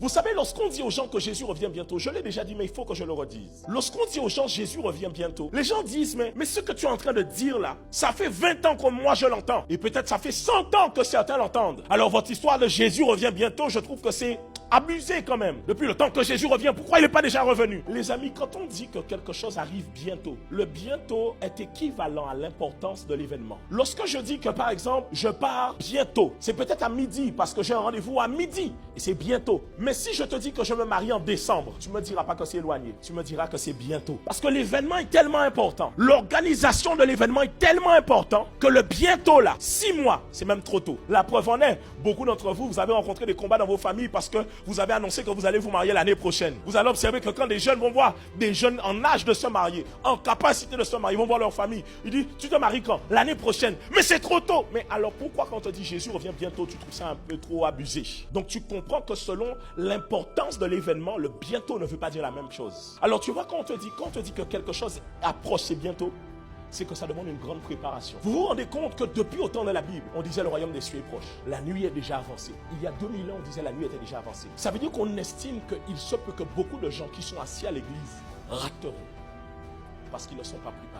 Vous savez, lorsqu'on dit aux gens que Jésus revient bientôt, je l'ai déjà dit, mais il faut que je le redise. Lorsqu'on dit aux gens Jésus revient bientôt, les gens disent, mais ce que tu es en train de dire là, ça fait 20 ans que moi je l'entends. Et peut-être ça fait 100 ans que certains l'entendent. Alors votre histoire de Jésus revient bientôt, je trouve que c'est abusé quand même. Depuis le temps que Jésus revient, pourquoi il n'est pas déjà revenu? Les amis, quand on dit que quelque chose arrive bientôt, le bientôt est équivalent à l'importance de l'événement. Lorsque je dis que par exemple, je pars bientôt, c'est peut-être à midi parce que j'ai un rendez-vous à midi et c'est bientôt. Mais si je te dis que je me marie en décembre, tu ne me diras pas que c'est éloigné, tu me diras que c'est bientôt. Parce que l'événement est tellement important, l'organisation de l'événement est tellement important que le bientôt là, 6 mois, c'est même trop tôt. La preuve en est, beaucoup d'entre vous, vous avez rencontré des combats dans vos familles parce que vous avez annoncé que vous allez vous marier l'année prochaine. Vous allez observer que quand des jeunes vont voir des jeunes en âge de se marier, en capacité de se marier, ils vont voir leur famille. Ils disent, tu te maries quand? L'année prochaine. Mais c'est trop tôt. Mais alors pourquoi quand on te dit Jésus revient bientôt, tu trouves ça un peu trop abusé? Donc tu comprends que selon l'importance de l'événement, le bientôt ne veut pas dire la même chose. Alors tu vois quand on te dit que quelque chose approche, c'est bientôt, c'est que ça demande une grande préparation. Vous vous rendez compte que depuis au temps de la Bible, on disait le royaume des cieux est proche. La nuit est déjà avancée. Il y a 2000 ans, on disait la nuit était déjà avancée. Ça veut dire qu'on estime qu'il se peut que beaucoup de gens qui sont assis à l'église rateront parce qu'ils ne sont pas préparés.